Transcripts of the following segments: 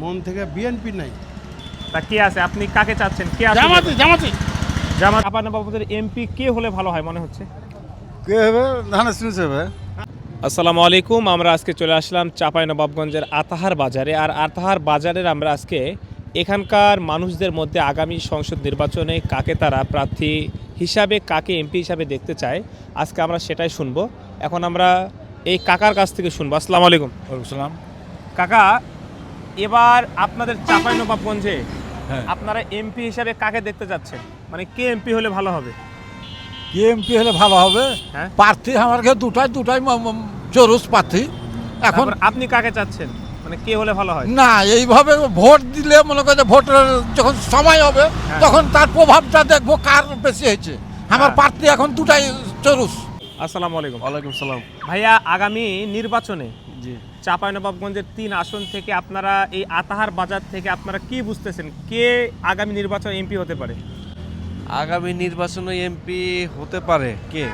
মন থেকে বিএনপি নাই। তা কে আছে, আপনি কাকে চাচ্ছেন? কে আছে? জামাতি জামাত। চাঁপাইনবাবগঞ্জের এমপি কে হলে ভালো হয় মনে হচ্ছে? কে হবে? ধানের শীষ হবে। আসসালামু আলাইকুম। আমরা আজকে চলে আসলাম চাঁপাইনবাবগঞ্জের আতাহার বাজারে। আর আতাহার বাজারের আমরা আজকে এখানকার মানুষদের মধ্যে আগামী সংসদ নির্বাচনে কাকে তারা প্রার্থী হিসাবে, কাকে এমপি হিসাবে দেখতে চায়, আজকে আমরা সেটাই শুনবো। এখন আমরা এই কাকার কাছ থেকে শুনবো। আসসালামু আলাইকুম। সালাম। কাকা, এবার আপনাদের চাঁপাইনবাবগঞ্জে হ্যাঁ, আপনারা এমপি হিসাবে কাকে দেখতে যাচ্ছেন? মানে কে এমপি হলে ভালো হবে? কে এমপি হলে ভালো হবে? হ্যাঁ, প্রার্থী আমার কাছে দুটাই জরুস প্রার্থী। এখন তারপর আপনি কাকে চাচ্ছেন? মানে কে হলে ভালো হয়? না, এইভাবে ভোট দিলে মনে করে ভোটের যখন সময় হবে হ্যাঁ। তখন তার প্রভাবটা দেখবো কার বেশি হয়েছে। আমার হ্যাঁ। প্রার্থী এখন দুটাই জরুস। আসসালামু আলাইকুম। ওয়ালাইকুম সালাম। ভাইয়া, আগামী নির্বাচনে জি, চাঁপাইনবাবগঞ্জের 3 আসন থেকে আপনারা এই আতাহার বাজার থেকে আপনারা কি বুঝতেছেন কে আগামী নির্বাচনে এমপি হতে পারে? আগামী নির্বাচনে এমপি হতে পারে কে?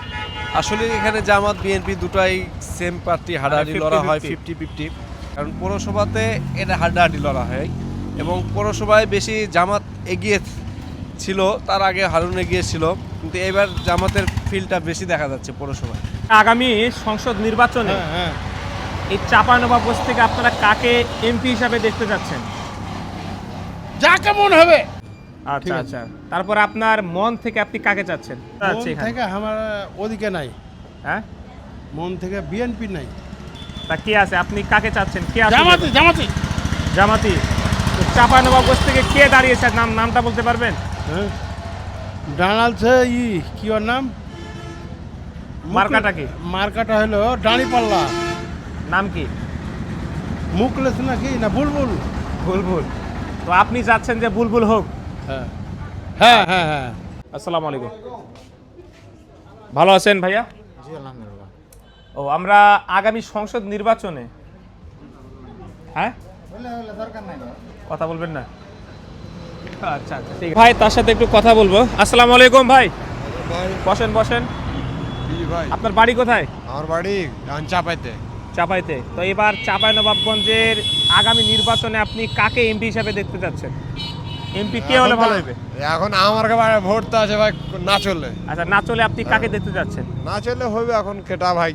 আসলে এখানে জামাত বিএনপি দুটাই সেম পার্টি, হাডাহাডি মানে লড়া হয় 50-50 50-50। কারণ পৌরসভাতে এটা হাডাহাডি লড়া হয় এবং পৌরসভায় বেশি জামাত এগিয়ে ছিল, তার আগে হারুন এগিয়ে ছিল, কিন্তু এবার জামাতের ফিল্ডটা বেশি দেখা যাচ্ছে পৌরসভায়। আগামী সংসদ নির্বাচনে হ্যাঁ, এই চাঁপাইনবাবগঞ্জ থেকে আপনারা কাকে এমপি হিসাবে দেখতে যাচ্ছেন? যা কেমন হবে। আচ্ছা ঠিক আছে। আচ্ছা, তারপর আপনার মন থেকে আপনি কাকে চাচ্ছেন? মন আচ্ছা, এখানে। থেকে আমার ওদিকে নাই। হ্যাঁ, মন থেকে বিএনপি নাই। তা কে আছে, আপনি কাকে চাচ্ছেন? কে আছে? জামাতি। জামাতি। তো চাঁপাইনবাবগঞ্জ থেকে কে দাঁড়িয়েছে, নামটা বলতে পারবেন? হ্যাঁ, ডানালছে কি ওর নাম? মার্কাটা কি? মার্কাটা হলো ডাঁড়িপাল্লা। নাম কি? মুখলেস নাকি না বুলবুল? বুলবুল। তো আপনি চাচ্ছেন যে বুলবুল হোক? হ্যাঁ হ্যাঁ হ্যাঁ হ্যাঁ। আসসালামু আলাইকুম। ভালো আছেন ভাইয়া? জি আলহামদুলিল্লাহ। ও, আমরা আগামী সংসদ নির্বাচনে, হ্যাঁ, কথা বলবেন না? আচ্ছা আচ্ছা, ঠিক আছে ভাই, তার সাথে একটু কথা বলবো। আসসালামু আলাইকুম ভাই। বসেন বসেন। ভাই, আপনার বাড়ি কোথায়? আমার বাড়ি চাপাইতে। চাপাইতে। তো এবার চাঁপাইনবাবগঞ্জের আগামী নির্বাচনে আপনি কাকে এমপি হিসাবে দেখতে চাচ্ছেন? এমপি কে হলে ভালো হবে? এখন আমার ভোট তো আছে ভাই, না চললে আচ্ছা, না চলে আপনি কাকে দেখতে যাচ্ছেন? না চললে হবে এখন কেটা ভাই,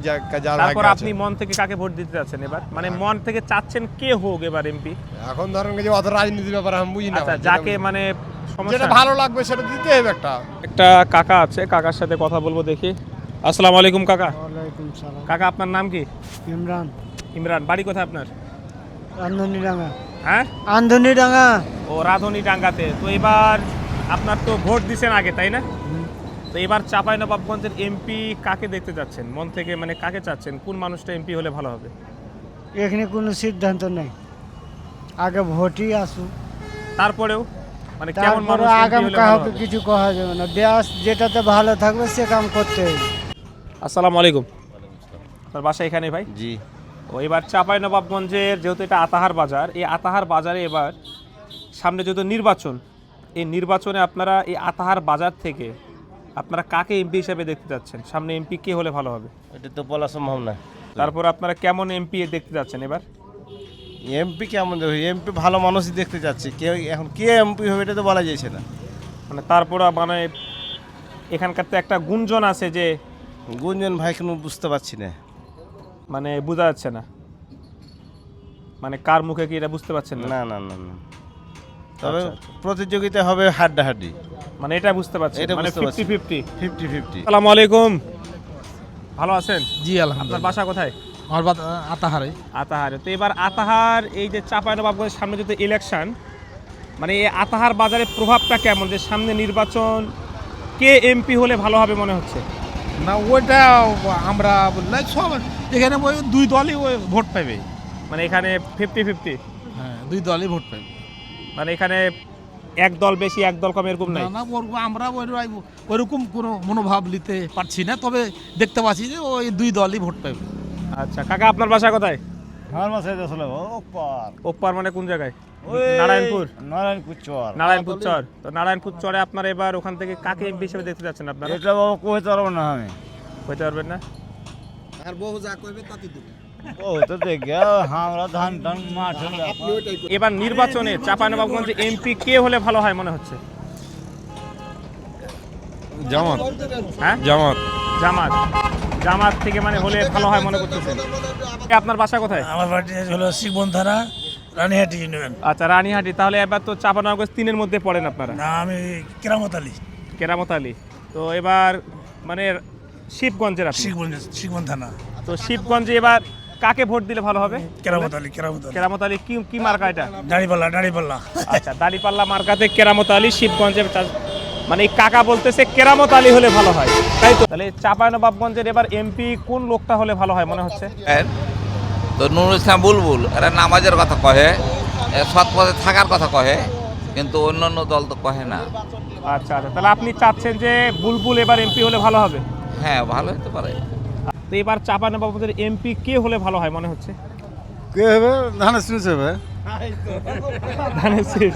তারপর আপনি মন থেকে কাকে ভোট দিতে যাচ্ছেন এবার? মানে মন থেকে চাচ্ছেন কে হোক এবার এমপি? এখন ধরেন যে অত রাজনীতির ব্যাপারে আমি বুঝি না আচ্ছা, ভাই, যাকে মানে যেটা সমস্যা। ভালো লাগবে সেটা দিতে হবে একটা। একটা কাকা আছে, কাকার সাথে কথা বলবো, দেখি। আসসালামু আলাইকুম কাকা। ওয়ালাইকুম সালাম। কাকা, আপনার নাম কি? ইমরান। ইমরান। বাড়ি কোথায় আপনার? আন্দনিডাঙ্গা। হ্যাঁ, আন্দনিডাঙ্গা। ও রাধুনী ডাঙ্গাতে। তো এবার আপনার তো ভোট দিছেন আগে, তাই না? তো এবার চাঁপাইনবাবগঞ্জের এমপি কাকে দেখতে যাচ্ছেন মন থেকে? মানে কাকে চাচ্ছেন, কোন মানুষটা এমপি হলে ভালো হবে? এখানে কোনো সিদ্ধান্ত নেই, আগে ভোটই আসুক, তারপরেও মানে কেমন তারপরে মানুষ MP আগাম হলে ভালো কাউকে হবে? কিছু করা যাবে না। দেশ যেটাতে ভালো থাকবে সে কাম করতে হবে। আসসালামু আলাইকুম। আপনার বাসা এখানে ভাই? জি, ও, এবার চাঁপাইনবাবগঞ্জের যেহেতু এটা আতাহার বাজার, এই আতাহার বাজারে এবার সামনে যেহেতু নির্বাচন, এই নির্বাচনে আপনারা এই আতাহার বাজার থেকে আপনারা কাকে এমপি হিসেবে দেখতে যাচ্ছেন? সামনে এমপি কে হলে ভালো হবে? এটা তো বলা সম্ভব না। তারপর আপনারা কেমন এমপি দেখতে যাচ্ছেন এবার? এমপি কেমন দেখো, এমপি ভালো মানুষই দেখতে যাচ্ছে, কেউ এখন কে এমপি হবে এটা তো বলা যাচ্ছে না। মানে তারপর মানে এখানকার তো একটা গুঞ্জন আছে যে, গুঞ্জন ভাই কোনো বুঝতে পারছি না। মানে বোঝা যাচ্ছে না, মানে কার মুখে কি এটা বুঝতে পারছেন না? না না না না, তবে আচ্ছা, আচ্ছা। প্রতিযোগিতা হবে হাড্ডাহাড্ডি, মানে এটা বুঝতে পারছেন, এটা মানে বুঝতে পারছি। 50-50। 50-50। আসসালামু আলাইকুম। ভালো আছেন? জি আপনার আলহামদুলিল্লাহ। বাসা কোথায়? আমার আতাহারে। আতাহারে। তো এবার আতাহার এই যে চাঁপাইনবাবগঞ্জের সামনে যেহেতু ইলেকশন, মানে এই আতাহার বাজারের প্রভাবটা কেমন, যে সামনে নির্বাচন, কে এমপি হলে ভালো হবে মনে হচ্ছে? না, ওইটা আমরা বললাম সব এখানে ওই দুই দলই ওই ভোট পাবে। মানে এখানে 50-50, হ্যাঁ, দুই দলই ভোট পাবে। মানে এখানে এক দল বেশি এক দল কম এরকম নাই? না, আমরা ওইরকম কোনো মনোভাব নিতে পারছি না, তবে দেখতে পাচ্ছি যে ওই দুই দলই ভোট পাবে। আচ্ছা কাকা, আপনার বাসা কোথায়? আমার মাথায় আসলে ওপার ওপার মানে কোন জায়গায়? নারায়ণপুর। নারায়ণপুর চর। নারায়ণপুর চর। তো নারায়ণপুর চরে আপনার এবার ওখান থেকে কাকে এমপি হিসেবে দেখতে যাচ্ছেন আপনারা? এটা বাবা কইতে পারবো না আমি। কইতে পারবেন না? আর বহু যা কইবে তাতে দেব। ও তো দেখে আমরা ধান টান মাঠে এবার নির্বাচনে চাঁপাইনবাবগঞ্জে এমপি কে হলে ভালো হয় মনে হচ্ছে? জামাত হ্যাঁ, জামাত জামাত। জামাত থেকে মানে হলে ভালো হয় মনে করতেছেন। আপনার বাসা কোথায়? আমার বাড়ি হলো শিববন থানা, রানীহাটি ইউনিয়ন। আচ্ছা, রানীহাটি। তাহলে এবার তো চাঁপাইনবাবগঞ্জ 3-এর মধ্যে পড়েন আপনারা। না, আমি কেরামত আলী, কেরামত আলী। তো এবার মানে শিবগঞ্জের আপনি। শিববন থানা। তো শিবগঞ্জে এবার কাকে ভোট দিলে ভালো হবে? কেরামত আলী, কেরামত আলী। কেরামত আলী কি মার্কা এটা? দাড়িপাল্লা, দাড়িপাল্লা। আচ্ছা, দাড়িপাল্লা মার্কাতে কেরামত আলী শিবগঞ্জে। মানে এই কাকা বলতেছে কেরামত আলী হলে ভালো হয়, তাই তো? তাহলে চাঁপাইনবাবগঞ্জের এবার এমপি কোন লোকটা হলে ভালো হয় মনে হচ্ছে? তো নুরুল ইসলাম বুলবুল এরা নামাজের কথা কহে, সৎ পথে থাকার কথা কহে, কিন্তু অন্যান্য দল তো কহে না। আচ্ছা আচ্ছা, তাহলে আপনি চাচ্ছেন যে বুলবুল এবার এমপি হলে ভালো হবে? হ্যাঁ, ভালো হতে পারে। তো এবার চাঁপাইনবাবগঞ্জের এমপি কে হলে ভালো হয় মনে হচ্ছে? কে হবে ধানের শীষ হবে। ধানের শীষ।